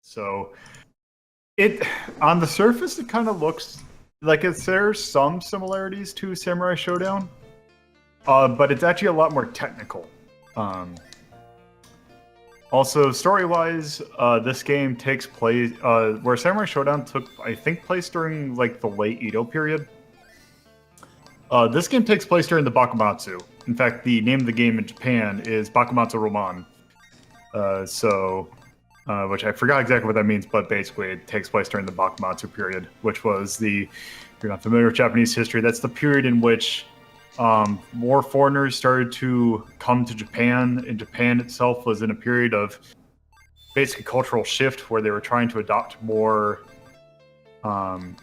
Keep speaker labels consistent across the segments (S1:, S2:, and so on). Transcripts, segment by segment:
S1: So it on the surface it kind of looks like there's some similarities to Samurai Showdown, but it's actually a lot more technical. Also, story-wise, this game takes place where Samurai Showdown took, I think, place during like the late Edo period. This game takes place during the Bakumatsu. In fact, the name of the game in Japan is Bakumatsu Roman. Which I forgot exactly what that means, but basically it takes place during the Bakumatsu period, which was if you're not familiar with Japanese history, that's the period in which more foreigners started to come to Japan, and Japan itself was in a period of basically cultural shift where they were trying to adopt more kind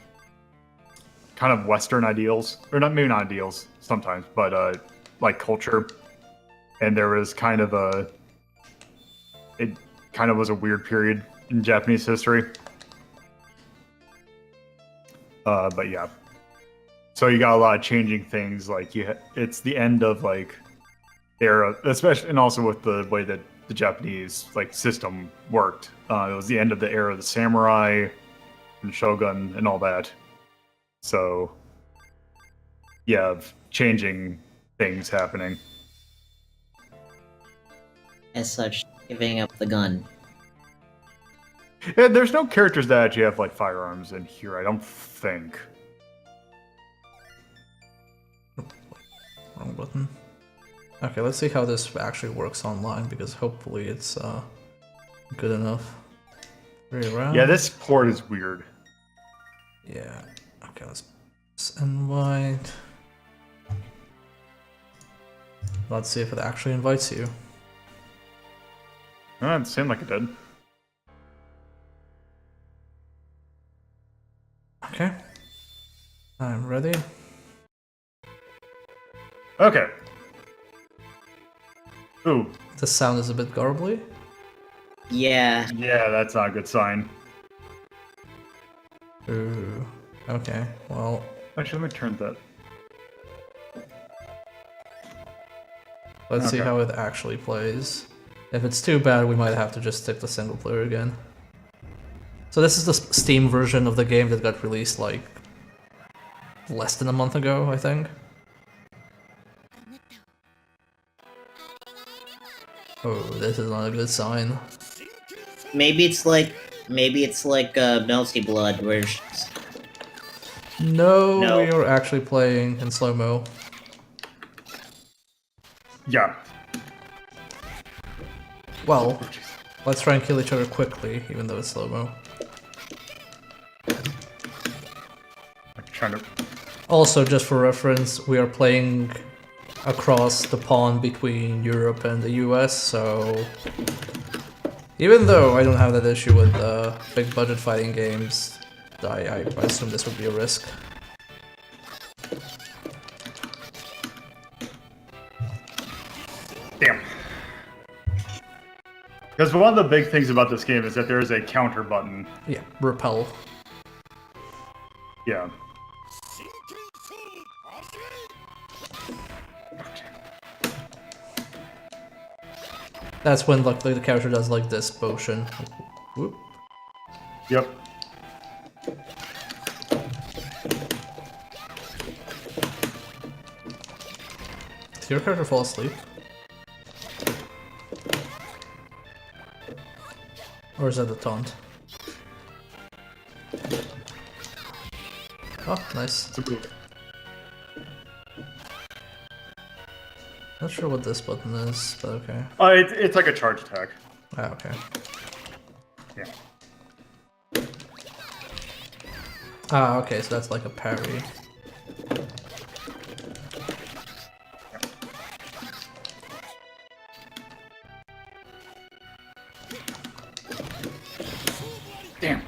S1: of Western ideals, or maybe not ideals sometimes, but like culture. And there was it kind of was a weird period in Japanese history. But yeah. So you got a lot of changing things, like it's the end of like era, especially, and also with the way that the Japanese like system worked. It was the end of the era of the samurai and shogun and all that. So you have changing things happening.
S2: As such, giving up the gun.
S1: Yeah, there's no characters that actually have like firearms in here, I don't think.
S3: Wrong button. Okay, let's see how this actually works online, because hopefully it's good enough. Around.
S1: Yeah, this port is weird.
S3: Yeah. Okay, let's invite. Let's see if it actually invites you.
S1: It seemed like it did.
S3: Okay. I'm ready.
S1: Okay. Ooh.
S3: The sound is a bit garbly.
S2: Yeah.
S1: Yeah, that's not a good sign.
S3: Ooh. Okay, well...
S1: Actually, let me turn that.
S3: Let's see how it actually plays. If it's too bad, we might have to just stick to single player again. So this is the Steam version of the game that got released like less than a month ago, I think. Oh, this is not a good sign.
S2: Maybe it's like Melty Blood, where
S3: No, we are actually playing in slow-mo.
S1: Yeah.
S3: Well, let's try and kill each other quickly, even though it's slow-mo.
S1: I'm trying to...
S3: Also, just for reference, we are playing across the pond between Europe and the US, so... Even though I don't have that issue with big budget fighting games, I assume this would be a risk.
S1: Damn. Because one of the big things about this game is that there is a counter button.
S3: Yeah, repel.
S1: Yeah.
S3: That's when like the character does like this motion. Whoop.
S1: Yep.
S3: Did your character fall asleep? Or is that the taunt? Oh, nice. Not sure what this button is, but okay.
S1: It's like a charge attack.
S3: Ah, okay.
S1: Yeah.
S3: Ah, okay, so that's like a parry.
S1: Damn.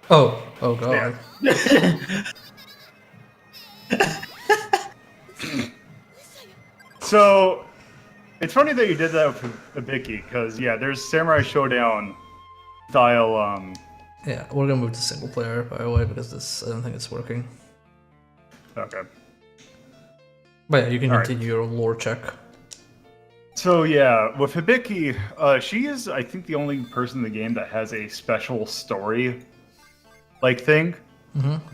S3: Oh, oh god.
S1: Yeah. So, it's funny that you did that with Ibiki, because, yeah, there's Samurai Showdown style,
S3: Yeah, we're gonna move to single player, by the way, because this, I don't think it's working.
S1: Okay.
S3: But yeah, you can
S1: All right.
S3: continue your lore check.
S1: So yeah, with Hibiki, she is, I think, the only person in the game that has a special story like thing.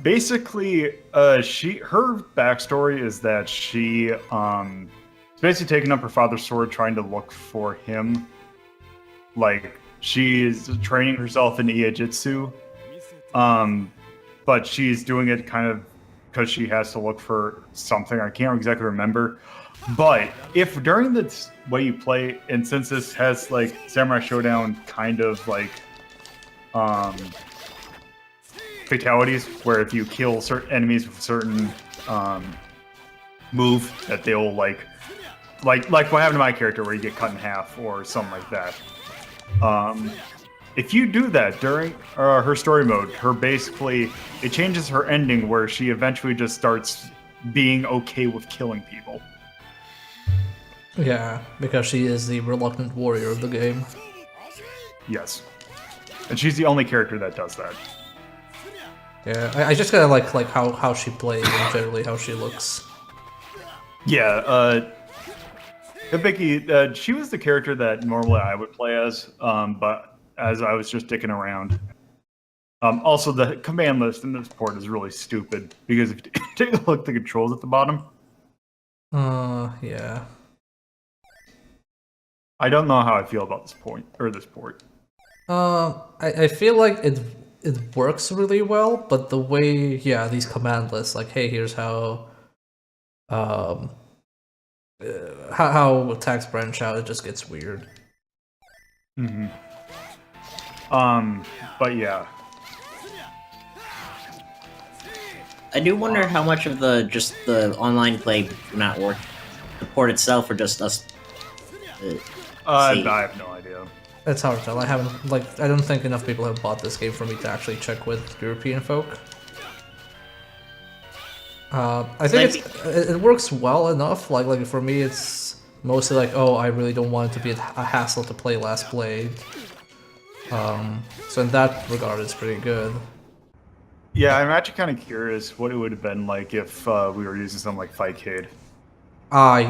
S1: Basically, her backstory is that she is basically taking up her father's sword, trying to look for him. Like she is training herself in Iijitsu, but she's doing it kind of because she has to look for something. I can't exactly remember. But if during the way you play, and since this has like Samurai Showdown kind of like fatalities, where if you kill certain enemies with a certain move, that they'll like what happened to my character, where you get cut in half or something like that. If you do that during her story mode, it changes her ending, where she eventually just starts being okay with killing people.
S3: Yeah, because she is the reluctant warrior of the game.
S1: Yes, and she's the only character that does that.
S3: Yeah, I just kinda like how she plays and generally how she looks.
S1: Yeah, Hibiki, she was the character that normally I would play as, but as I was just dicking around. Also, the command list in this port is really stupid, because if you take a look at the controls at the bottom,
S3: yeah.
S1: I don't know how I feel about this port.
S3: I feel like it works really well, but the way, yeah, these command lists, like, hey, here's how attacks branch out, it just gets weird.
S1: But yeah.
S2: I do wonder how much of the online play not work, the port itself, or just us.
S1: I have no idea.
S3: It's hard to tell. I don't think enough people have bought this game for me to actually check with European folk. I think it works well enough. Like for me, it's mostly like, oh, I really don't want it to be a hassle to play Last Blade. So in that regard, it's pretty good.
S1: Yeah, I'm actually kind of curious what it would have been like if we were using something like Fightcade.
S3: I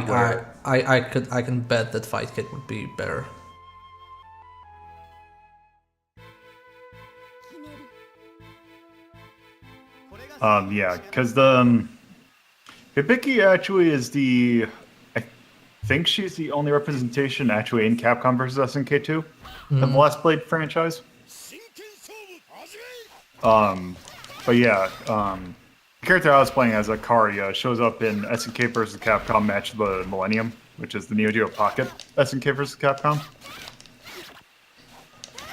S3: can bet that Fightcade would be better.
S1: Yeah, because the Hibiki actually is I think she's the only representation actually in Capcom vs. SNK2 of the Last Blade franchise. But yeah, the character I was playing as, Akari, shows up in SNK vs. Capcom Match of the Millennium, which is the Neo Geo Pocket SNK vs. Capcom.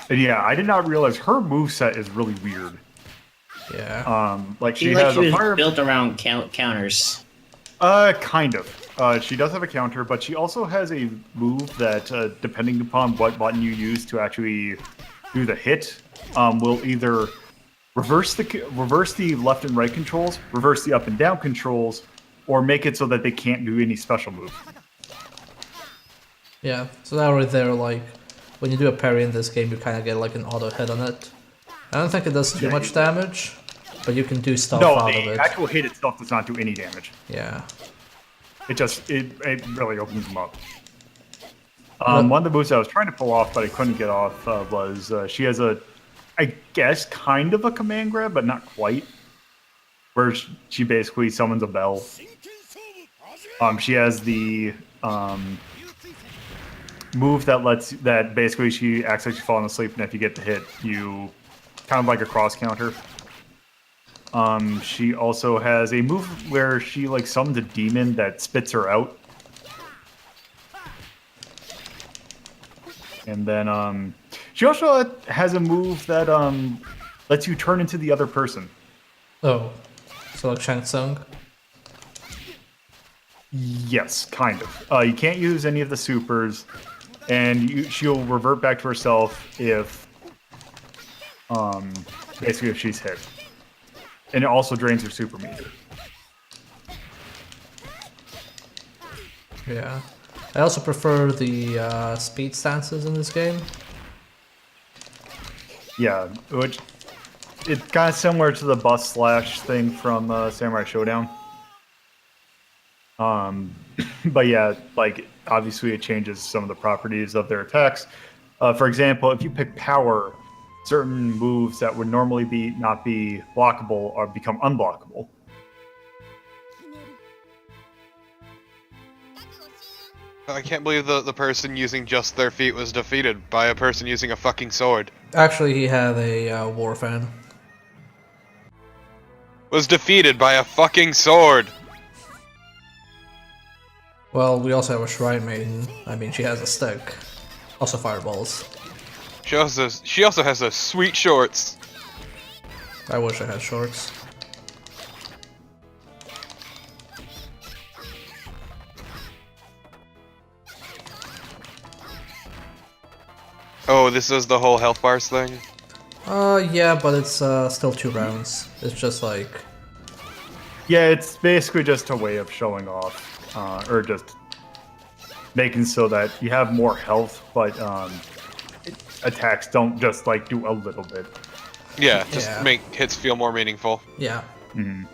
S1: And yeah, I did not realize her moveset is really weird.
S3: Yeah.
S1: Like she has
S2: was
S1: a fire
S2: built around counters.
S1: Kind of. She does have a counter, but she also has a move that, depending upon what button you use to actually do the hit, will either reverse the left and right controls, reverse the up and down controls, or make it so that they can't do any special move.
S3: Yeah, so that right there, like, when you do a parry in this game, you kind of get like an auto hit on it. I don't think it does too much damage, but you can do stuff out of it.
S1: No, the actual hit itself does not do any damage.
S3: Yeah.
S1: It really opens them up. One of the moves I was trying to pull off, but I couldn't get off, was she has I guess, kind of a command grab, but not quite, where she basically summons a bell. She has the move that basically she acts like she's falling asleep, and if you get the hit, you kind of like a cross counter. She also has a move where she like summons a demon that spits her out. And then she also has a move that lets you turn into the other person.
S3: Oh, so like Shang Tsung?
S1: Yes, kind of. You can't use any of the supers, and she'll revert back to herself if basically if she's hit. And it also drains her super meter.
S3: Yeah. I also prefer the speed stances in this game.
S1: Yeah, which it's kind of similar to the bus slash thing from Samurai Showdown. but yeah, like obviously it changes some of the properties of their attacks. For example, if you pick power, certain moves that would normally be not be blockable are become unblockable.
S4: I can't believe the person using just their feet was defeated by a person using a fucking sword.
S3: Actually, he had a war fan.
S4: Was defeated by a fucking sword.
S3: Well, we also have a Shrine Maiden. I mean, she has a stick. Also fireballs.
S4: She also has those sweet shorts.
S3: I wish I had shorts.
S4: Oh, this is the whole health bars thing?
S3: Yeah, but it's still 2 rounds. It's just like...
S1: Yeah, it's basically just a way of showing off, or just making so that you have more health, but attacks don't just like do a little bit.
S4: Yeah, just
S3: Yeah.
S4: make hits feel more meaningful.
S3: Yeah.
S1: Mhm.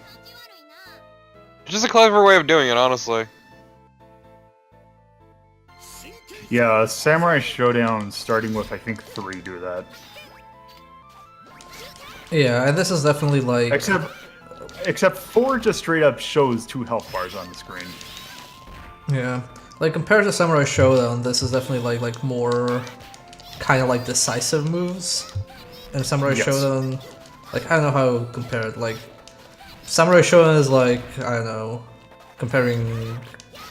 S4: It's just a clever way of doing it, honestly.
S1: Yeah, Samurai Showdown starting with I think 3 do that.
S3: Yeah, and this is definitely like...
S1: Except 4 just straight up shows 2 health bars on the screen.
S3: Yeah. Like, compared to Samurai Showdown, this is definitely like more kind of like decisive moves. And Samurai
S1: Yes.
S3: Showdown, like, I don't know how to compare it. Like, Samurai Showdown is like, I don't know, comparing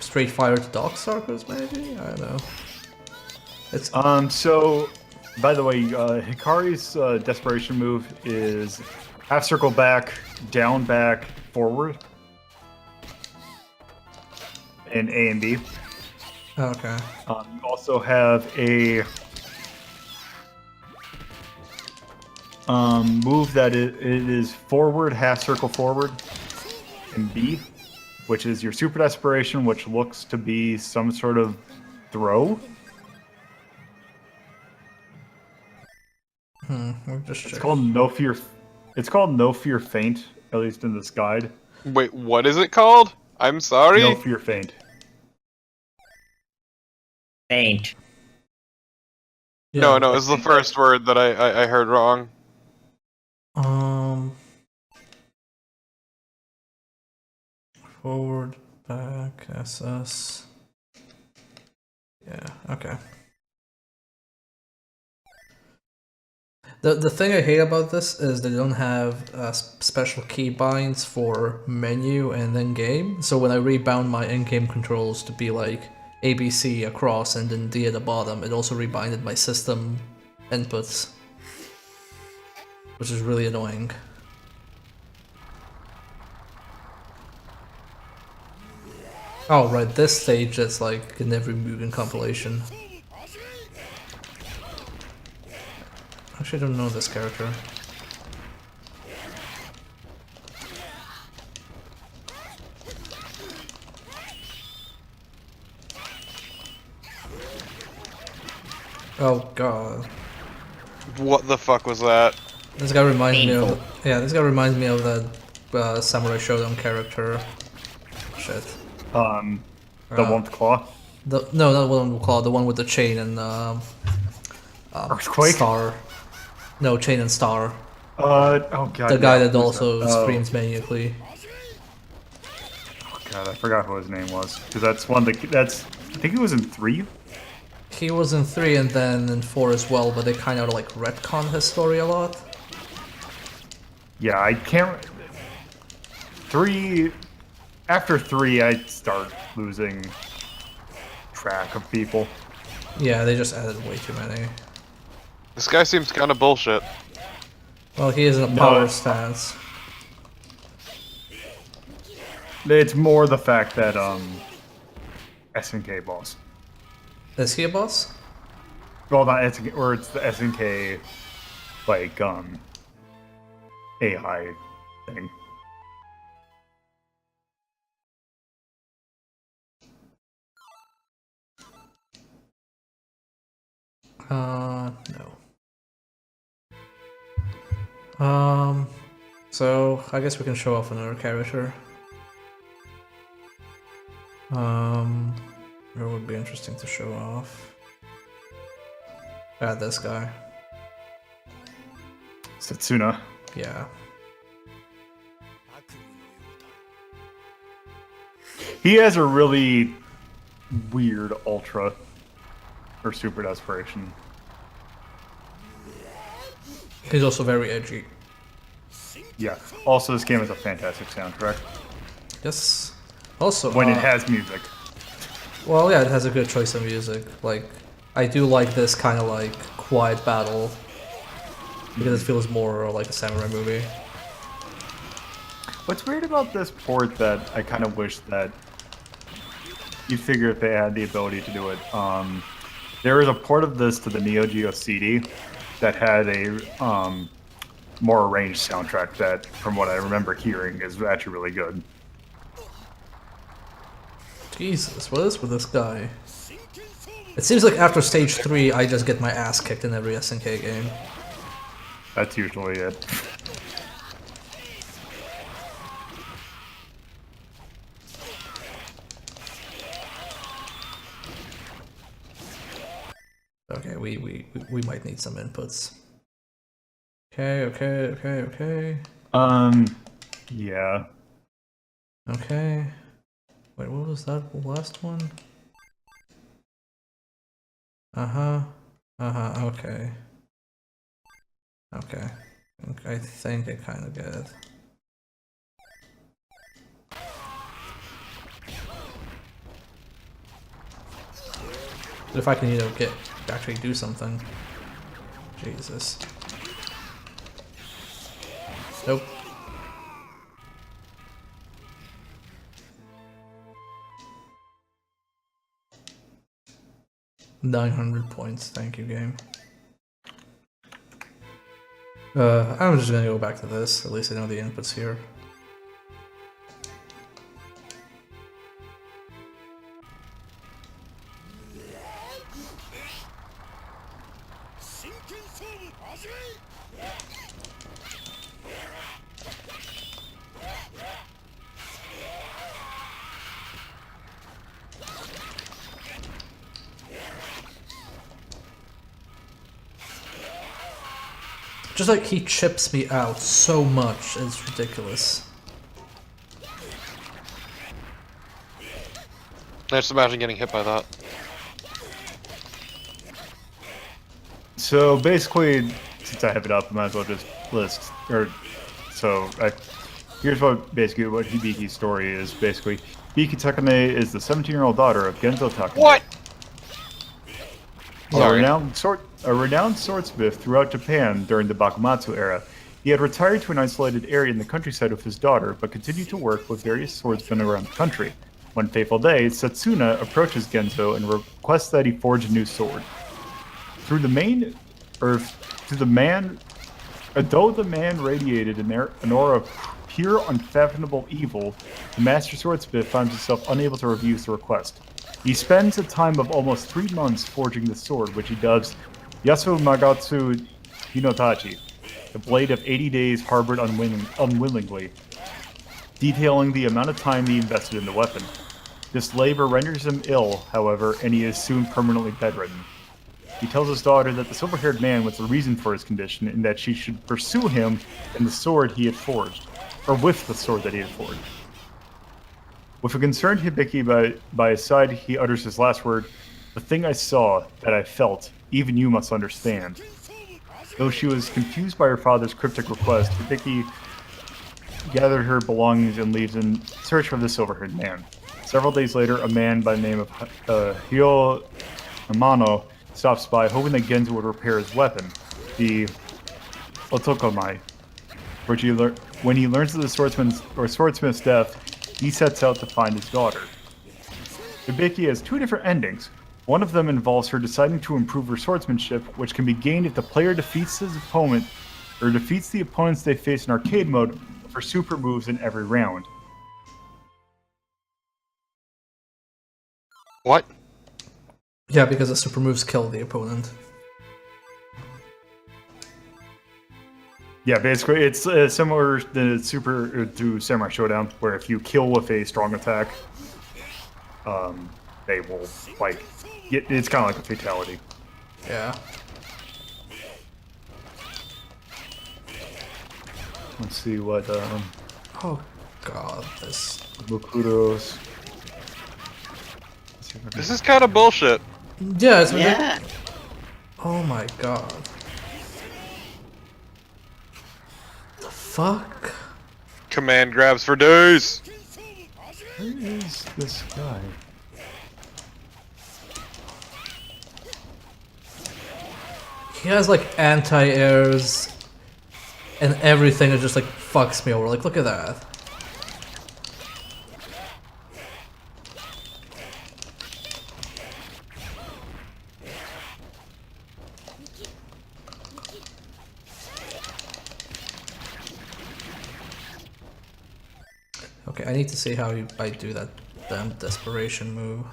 S3: Street Fighter to Darkstalkers, maybe? I don't know. It's...
S1: So, by the way, Hikari's desperation move is half circle back, down back, forward. In A and B.
S3: Okay.
S1: You also have a move that it is forward, half circle forward in B, which is your super desperation, which looks to be some sort of throw.
S3: We'll just check.
S1: It's called No Fear. It's called No Fear Feint, at least in this guide.
S4: Wait, what is it called? I'm sorry?
S1: No Fear Feint.
S2: Faint.
S4: No, it's the first word that I heard wrong.
S3: Forward, back, SS. Yeah, okay. The thing I hate about this is they don't have special keybinds for menu and in-game, so when I rebound my in-game controls to be like ABC across and then D at the bottom, it also rebinded my system inputs, which is really annoying. Oh right, this stage is like in every Mugen compilation. Actually, I don't know this character. Oh god.
S4: What the fuck was that?
S3: This guy reminds me
S2: Painful.
S3: of... Yeah, this guy reminds me of that Samurai Shodown character. Shit.
S1: The one with the claw.
S3: No, not the one with claw, the one with the chain and
S1: Earthquake?
S3: star. No, chain and star.
S1: Oh god.
S3: The guy
S1: yeah,
S3: that
S1: who's
S3: also
S1: that? Oh,
S3: screams maniacally.
S1: God, I forgot what his name was. Because that's one that that's. I think he was in 3.
S3: He was in 3 and then in 4 as well, but they kind of like retcon his story a lot.
S1: Yeah, I can't. 3. After 3, I start losing track of people.
S3: Yeah, they just added way too many.
S4: This guy seems kind of bullshit.
S3: Well, he is in a
S1: No,
S3: power
S1: it's-
S3: stance.
S1: It's more the fact that SNK boss.
S3: Is he a boss?
S1: Well, not SNK, or it's the SNK like AI thing.
S3: No. So I guess we can show off another character. It would be interesting to show off. This guy.
S1: Setsuna.
S3: Yeah.
S1: He has a really weird ultra or super desperation.
S3: He's also very edgy.
S1: Yeah. Also, this game has a fantastic soundtrack
S3: Yes. Also,
S1: when it has music.
S3: well, yeah, it has a good choice of music. Like, I do like this kind of like quiet battle because it feels more like a samurai movie.
S1: What's weird about this port that I kind of wish that you'd figure if they had the ability to do it. There was a port of this to the Neo Geo CD that had a more arranged soundtrack that, from what I remember hearing, is actually really good.
S3: Jesus, what is with this guy? It seems like after stage 3, I just get my ass kicked in every SNK game.
S1: That's usually it.
S3: Okay, we might need some inputs. Okay.
S1: Yeah.
S3: Okay. Wait, what was that last one? Okay. Okay. I think I kind of get it. But if I can, actually do something. Jesus. Nope. $900 points, thank you, game. I'm just gonna go back to this, at least I know the inputs here. Just like he chips me out so much, it's ridiculous.
S4: I just imagine getting hit by that.
S1: So basically, since I have it up, I might as well just list. Here's what Hibiki's story is. Basically, Hibiki Takane is the 17-year-old daughter of Genzo Takane.
S4: What?
S1: A renowned swordsmith throughout Japan during the Bakumatsu era. He had retired to an isolated area in the countryside with his daughter, but continued to work with various swordsmen around the country. One fateful day, Setsuna approaches Genzo and requests that he forge a new sword. Though the man radiated an aura of pure, unfathomable evil, the master swordsmith finds himself unable to refuse the request. He spends a time of almost 3 months forging the sword, which he dubs Yasu Magatsu Hinotachi, the blade of 80 days harbored unwillingly, detailing the amount of time he invested in the weapon. This labor renders him ill, however, and he is soon permanently bedridden. He tells his daughter that the silver-haired man was the reason for his condition and that she should pursue him and the sword he had forged, or with the sword that he had forged. With a concerned Hibiki by his side, he utters his last word, "The thing I saw, that I felt, even you must understand." Though she was confused by her father's cryptic request, Hibiki gathered her belongings and leaves in search of the silver-haired man. Several days later, a man by the name of Hyo Amano stops by, hoping that Genzo would repair his weapon, the Otokomai. When he learns of the swordsmith's death, he sets out to find his daughter. Hibiki has 2 different endings. One of them involves her deciding to improve her swordsmanship, which can be gained if the player defeats his opponent, or defeats the opponents they face in arcade mode for super moves in every round.
S4: What?
S3: Yeah, because the super moves kill the opponent.
S1: Yeah, basically, it's similar to Samurai Showdown, where if you kill with a strong attack, they will like get. It's kind of like a fatality.
S3: Yeah.
S1: Let's see what
S3: Oh god, this.
S1: Mukuros.
S4: This is kind of bullshit.
S3: Yeah, it's
S2: Yeah.
S3: Oh my god. The fuck?
S4: Command grabs for days.
S1: Where is this guy?
S3: He has like anti-airs and everything that just like fucks me over. Like, look at that. Okay, I need to see how I do that damn desperation move.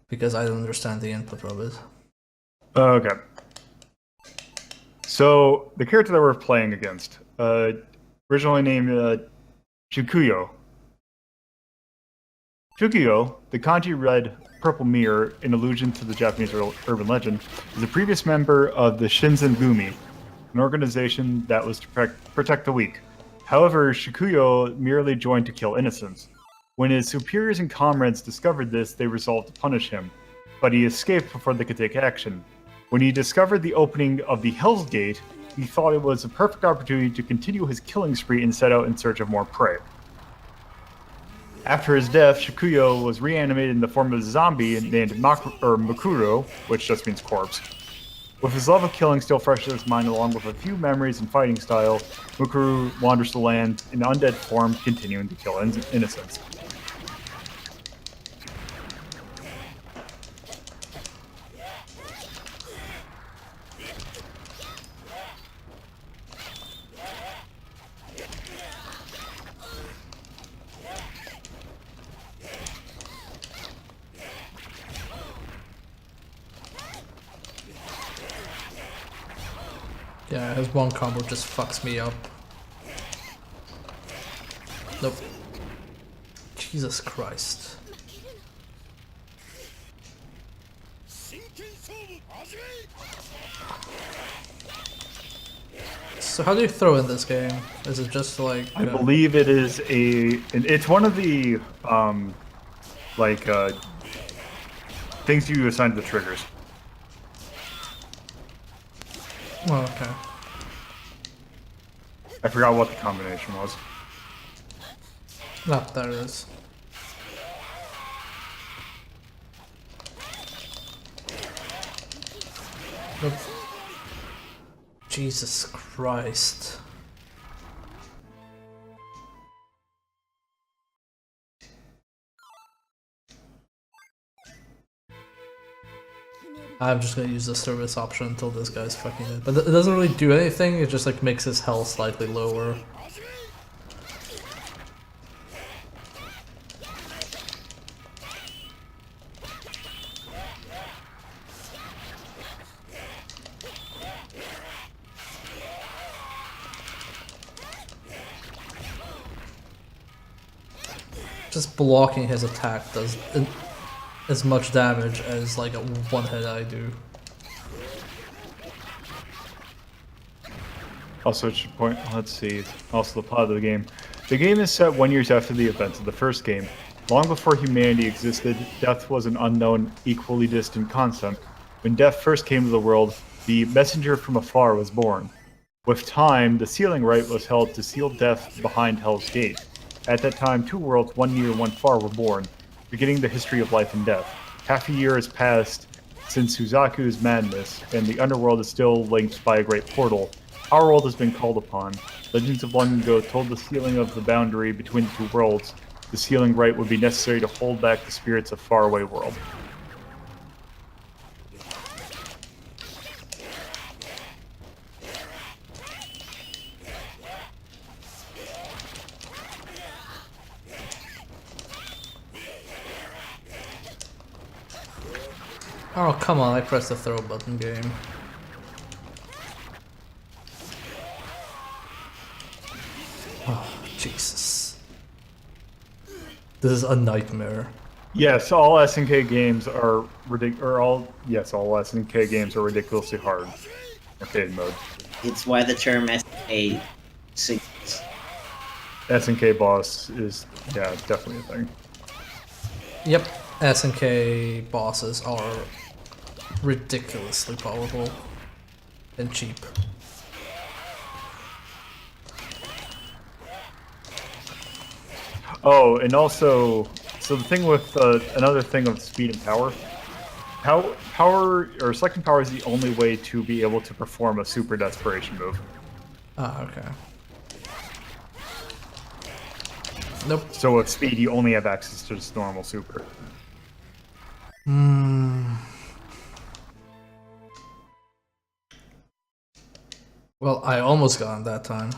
S3: Because I don't understand the input of it.
S1: Okay. So the character that we're playing against, originally named Shukuyo. Shukuyo, the kanji red purple mirror, in allusion to the Japanese urban legend, is a previous member of the Shinzengumi, an organization that was to protect the weak. However, Shukuyo merely joined to kill innocents. When his superiors and comrades discovered this, they resolved to punish him, but he escaped before they could take action. When he discovered the opening of the Hell's Gate, he thought it was a perfect opportunity to continue his killing spree and set out in search of more prey. After his death, Shukuyo was reanimated in the form of a zombie named Makuro, which just means corpse. With his love of killing still fresh in his mind, along with a few memories and fighting style, Mukuru wanders the land in undead form, continuing to kill innocents.
S3: Yeah, his one combo just fucks me up. Nope. Jesus Christ. So how do you throw in this game? Is it just like...
S1: I believe it is it's one of the, things you assign to the triggers.
S3: Oh, okay.
S1: I forgot what the combination was.
S3: No, there it is. Nope. Jesus Christ. I'm just gonna use the service option until this guy's fucking it. But it doesn't really do anything, it just like makes his health slightly lower. Just blocking his attack does as much damage as like a one hit I do.
S1: Also, it should point. Let's see. Also, the plot of the game. The game is set 1 year after the events of the first game. Long before humanity existed, death was an unknown, equally distant concept. When death first came to the world, the messenger from afar was born. With time, the sealing rite was held to seal death behind Hell's Gate. At that time, two worlds, one near, one far, were born, beginning the history of life and death. Half a year has passed since Suzaku's madness, and the underworld is still linked by a great portal. Our world has been called upon. Legends of long ago told the sealing of the boundary between the two worlds. The sealing rite would be necessary to hold back the spirits of faraway world.
S3: Oh, come on, I pressed the throw button game. Oh, Jesus. This is a nightmare.
S1: Yes, all SNK games are all SNK games are ridiculously hard. Arcade mode.
S2: It's why the term SA
S1: SNK boss is definitely a thing.
S3: Yep, SNK bosses are ridiculously powerful and cheap.
S1: Oh, and also, so the thing with another thing of speed and power, power or selecting power is the only way to be able to perform a super desperation move.
S3: Ah, okay. Nope.
S1: So with speed, you only have access to just normal super.
S3: Well, I almost got him that time.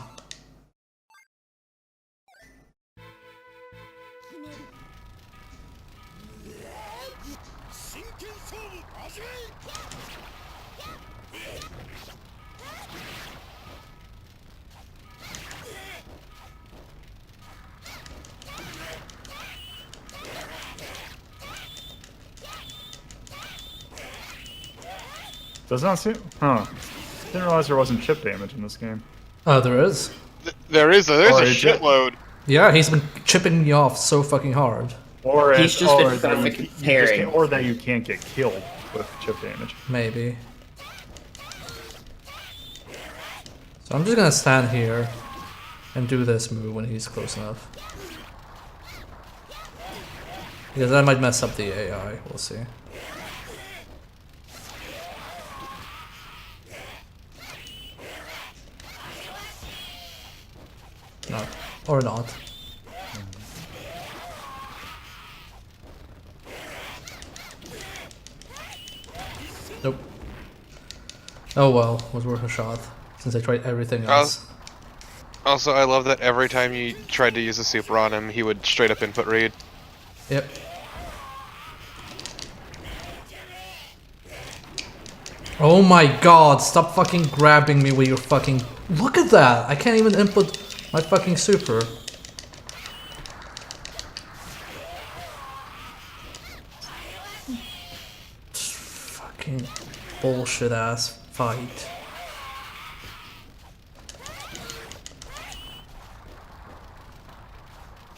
S1: Does not seem. Huh. Didn't realize there wasn't chip damage in this game.
S3: Oh, there is?
S4: There's a
S1: Or is it-
S4: shitload.
S3: Yeah, he's been chipping me off so fucking hard.
S1: Or
S2: He's just
S1: or
S2: been
S1: that you-
S2: perfect
S1: you just
S2: pairing.
S1: can't- or that you can't get killed with chip damage.
S3: Maybe. So I'm just gonna stand here and do this move when he's close enough. Because that might mess up the AI, we'll see. No, or not. Nope. Oh well, was worth a shot, since I tried everything else.
S4: Also, I love that every time you tried to use a super on him, he would straight up input read.
S3: Yep. Oh my god, stop fucking grabbing me with your fucking... Look at that! I can't even input my fucking super. Fucking bullshit ass fight.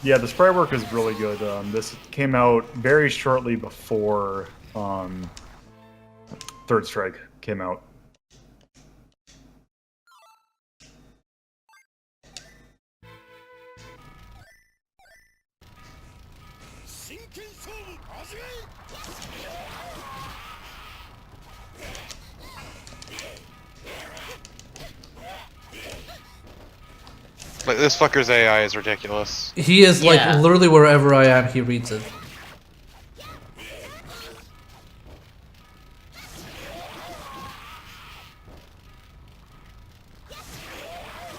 S1: Yeah, the sprite work is really good. This came out very shortly before Third Strike came out.
S4: Like, this fucker's AI is ridiculous.
S3: He is
S2: Yeah.
S3: like literally wherever I am, he reads it.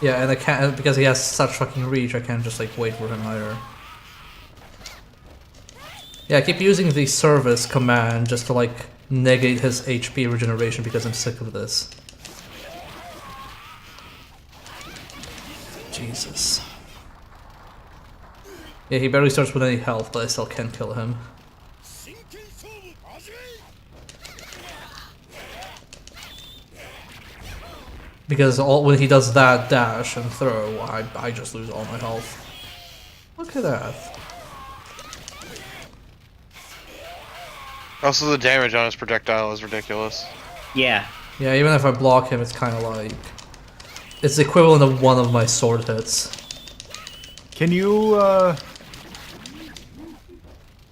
S3: Yeah, and I can't, because he has such fucking reach, I can't just like wait for him either. Yeah, I keep using the service command just to like negate his HP regeneration because I'm sick of this. Jesus. Yeah, he barely starts with any health, but I still can't kill him. Because when he does that dash and throw, I just lose all my health. Look at that.
S4: Also, the damage on his projectile is ridiculous.
S2: Yeah.
S3: Yeah, even if I block him, it's kind of like... It's the equivalent of one of my sword hits.
S1: Can you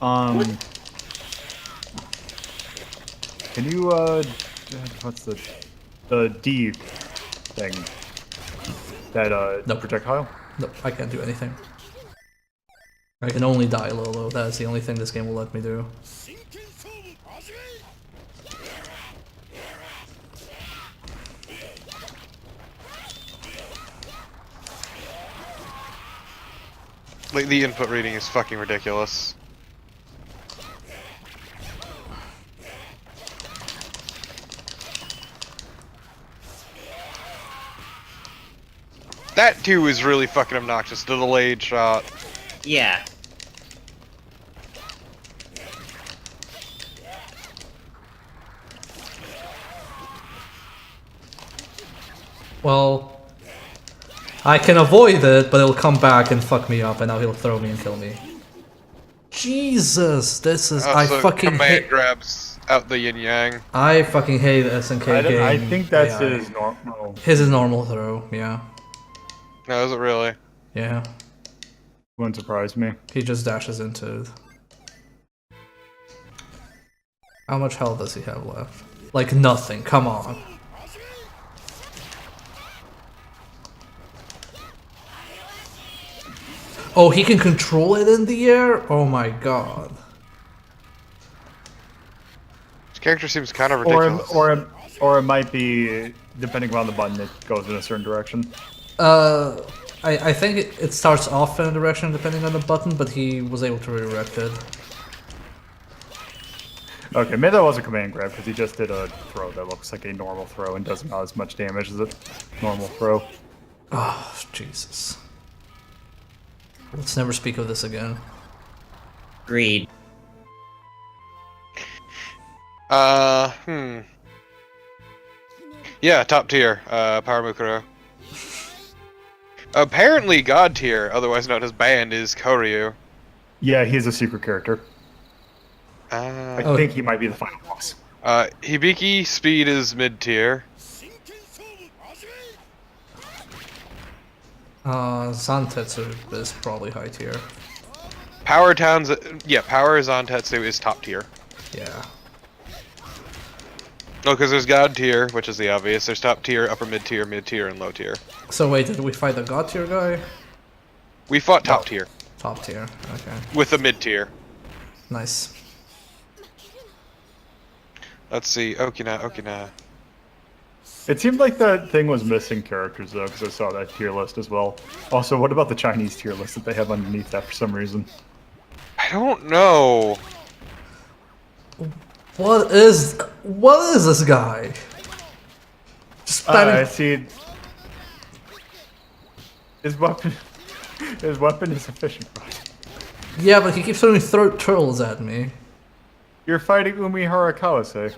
S1: can you what's the D thing? That
S3: Nope.
S1: projectile?
S3: Nope, I can't do anything. I can only die Lolo, that is the only thing this game will let me do.
S4: Like, the input reading is fucking ridiculous. That too is really fucking obnoxious. The delayed shot.
S2: Yeah.
S3: Well, I can avoid it, but it'll come back and fuck me up, and now he'll throw me and kill me. Jesus, this is I
S4: So
S3: fucking
S4: command
S3: hate.
S4: grabs out the yin yang.
S3: I fucking hate SNK game.
S1: I think that's
S3: AI.
S1: his normal.
S3: His is normal throw. Yeah,
S4: No, is it really?
S3: yeah.
S1: Wouldn't surprise me.
S3: He just dashes into it. How much health does he have left? Like nothing. Come on. Oh, he can control it in the air? Oh my god.
S4: His character seems kind of ridiculous.
S1: Or it might be, depending on the button, it goes in a certain direction.
S3: I think it starts off in a direction depending on the button, but he was able to redirect it.
S1: Okay, maybe that was a command grab because he just did a throw that looks like a normal throw and does not as much damage as a normal throw.
S3: Oh, Jesus. Let's never speak of this again.
S2: Agreed.
S4: Yeah, top tier. Power Mukuro. Apparently God tier, otherwise known as banned, is Koryu.
S1: Yeah, he's a secret character. I
S4: Uh,
S1: think he might be the final boss.
S4: Hibiki speed is mid tier.
S3: Zantetsu is probably high tier.
S4: Power Towns, yeah, Power Zantetsu is top tier.
S3: Yeah.
S4: Oh, because there's God tier, which is the obvious. There's top tier, upper mid tier, and low tier.
S3: So wait, did we fight the god tier guy?
S4: We fought top tier
S3: Top tier, okay.
S4: with the mid tier.
S3: Nice.
S4: Let's see, Okina.
S1: It seemed like that thing was missing characters though, because I saw that tier list as well. Also, what about the Chinese tier list that they have underneath that for some reason?
S4: I don't know.
S3: What is this guy? Just
S1: I
S3: spamming.
S1: see. His weapon is a fishing rod.
S3: Yeah, but he keeps throwing turtles at me.
S1: You're fighting Umihara Kawase.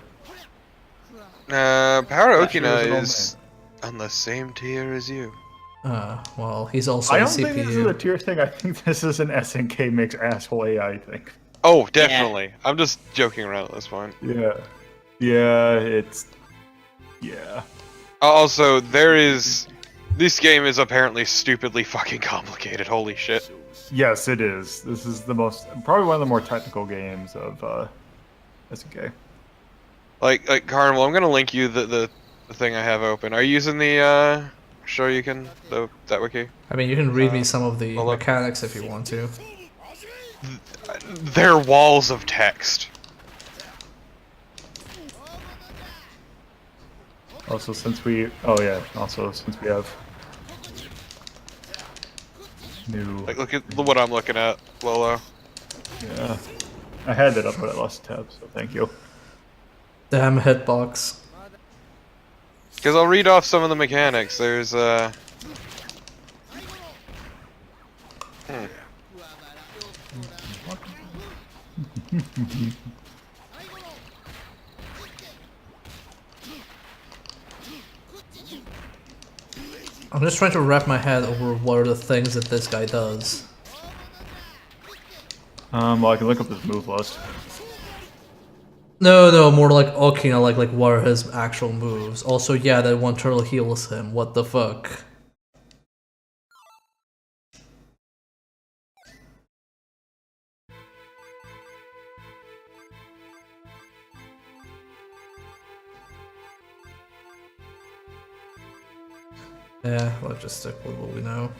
S4: Power
S1: Actually,
S4: Okina
S1: there's an old
S4: is on the same tier as you.
S3: Well, he's also
S1: I
S3: a
S1: don't think this is a
S3: CPU.
S1: tier thing. I think this is an SNK makes asshole AI thing.
S4: Oh, definitely. I'm just joking around at this point.
S1: Yeah. Yeah.
S4: Also, this game is apparently stupidly fucking complicated. Holy shit.
S1: Yes, it is. This is probably one of the more technical games of SNK.
S4: Like Carnival, I'm gonna link you the thing I have open. Are you using the Shoryuken, that wiki?
S3: I mean, you can read me some of the
S4: hold on.
S3: mechanics if you want to.
S4: They're walls of text.
S1: Also, since we have new.
S4: Like, look at what I'm looking at, Lolo.
S1: Yeah. I had that up, but I lost tab, so thank you.
S3: Damn hitbox.
S4: Because I'll read off some of the mechanics. There's
S3: I'm just trying to wrap my head over what are the things that this guy does.
S1: Well, I can look up his move list.
S3: No, more like Okina, like what are his actual moves? Also, yeah, that one turtle heals him. What the fuck? Yeah, let's just stick with what we know.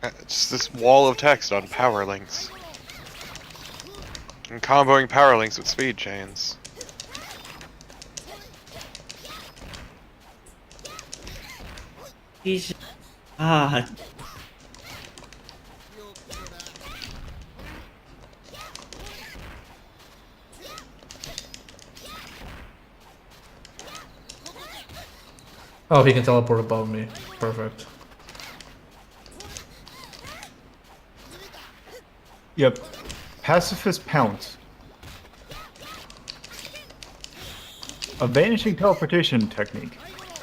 S4: it's this wall of text on power links. And comboing power links with speed chains.
S2: He's ah.
S3: Oh, he can teleport above me. Perfect.
S1: Yep. Pacifist Pounce. A vanishing teleportation technique.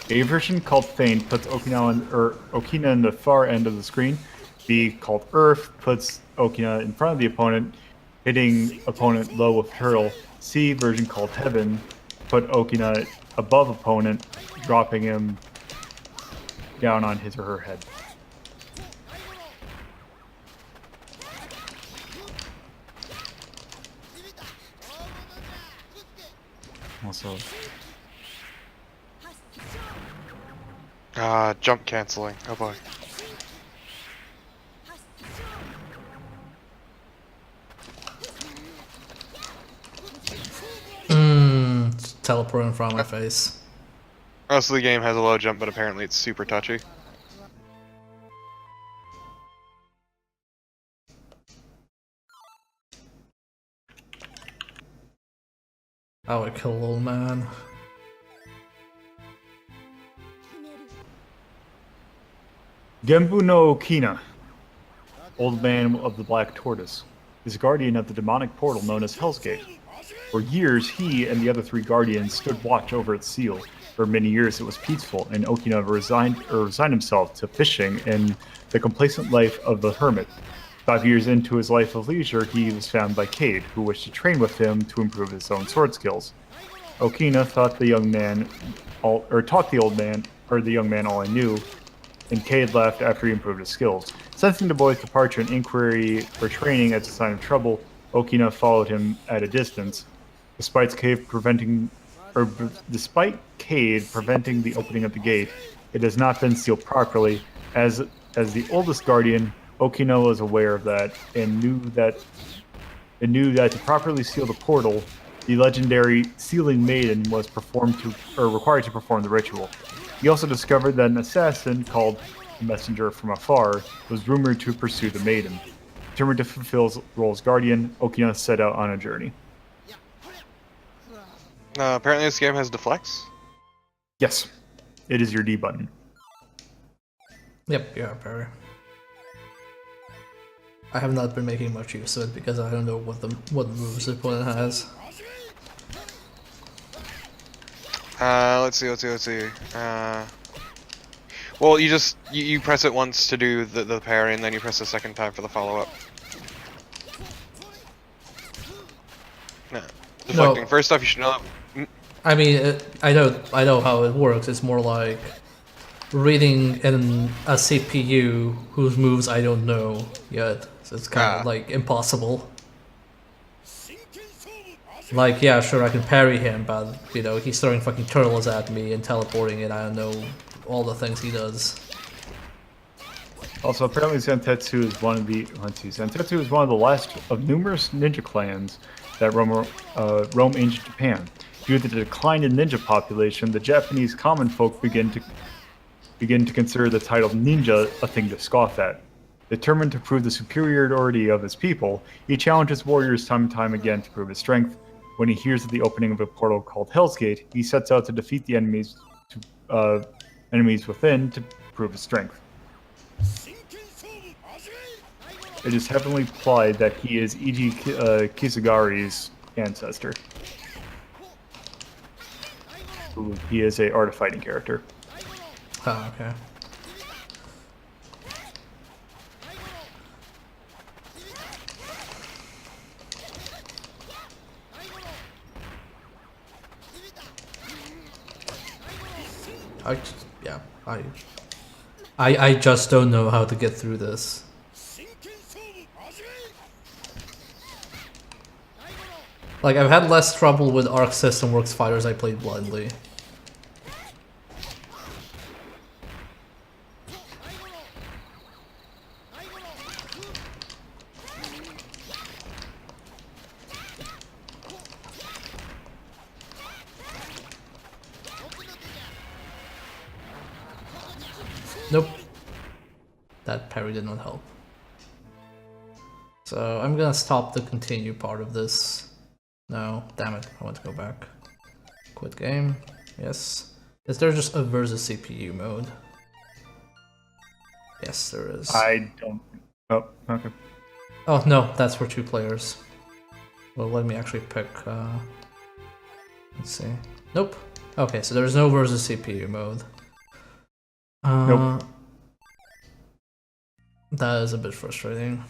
S1: A version called Feint puts Okina in the far end of the screen. B, called Earth, puts Okina in front of the opponent, hitting opponent low with hurl. C, version called Heaven, put Okina above opponent, dropping him down on his or her head. Also,
S4: jump canceling. Oh boy.
S3: Teleport in front of my face.
S4: Most of the game has a low jump, but apparently it's super touchy.
S3: I would kill old man.
S1: Genbu no Okina, Old Man of the Black Tortoise, is a guardian of the demonic portal known as Hell's Gate. For years, he and the other 3 guardians stood watch over its seal. For many years, it was peaceful, and Okina resigned himself to fishing and the complacent life of the hermit. 5 years into his life of leisure, he was found by Cade, who wished to train with him to improve his own sword skills. Okina taught the young man all he knew, and Cade left after he improved his skills. Sensing the boy's departure and inquiry for training as a sign of trouble, Okina followed him at a distance. Despite Cade preventing the opening of the gate, it has not been sealed properly. As the oldest guardian, Okina was aware of that and knew that to properly seal the portal, the legendary sealing maiden was required to perform the ritual. He also discovered that an assassin called the Messenger from Afar was rumored to pursue the maiden. Determined to fulfill his role as guardian, Okina set out on a journey.
S4: Apparently this game has deflects.
S1: Yes, it is your D button.
S3: Yep, yeah, parry. I have not been making much use of it because I don't know what moves the opponent has.
S4: Let's see. Well, you press it once to do the parry, and then you press the second time for the follow-up. No. Deflecting.
S3: No.
S4: First off, you should know that.
S3: I mean, I know how it works. It's more like reading a CPU whose moves I don't know yet. So it's kind of like impossible. Like, yeah, sure, I can parry him, but, you know, he's throwing fucking turtles at me and teleporting, and I don't know all the things he does.
S1: Also, apparently Zantetsu is one of the last of numerous ninja clans that roam ancient Japan. Due to the decline in ninja population, the Japanese common folk begin to consider the title ninja a thing to scoff at. Determined to prove the superiority of his people, he challenges warriors time and time again to prove his strength. When he hears of the opening of a portal called Hell's Gate, he sets out to defeat the enemies within to prove his strength. It is heavily implied that he is E.G. Kisagari's ancestor. He is a art of fighting character.
S3: Oh, okay. I just don't know how to get through this. Like, I've had less trouble with Arc System Works fighters I played blindly. Nope. That parry did not help. So I'm gonna stop the continue part of this. No, damn it, I want to go back. Quit game. Yes. Is there just a versus CPU mode? Yes, there is.
S1: I don't... Oh, okay.
S3: Oh, no, that's for 2 players. Well, let me actually pick, let's see. Nope. Okay, so there's no versus CPU mode.
S1: Nope.
S3: That is a bit frustrating.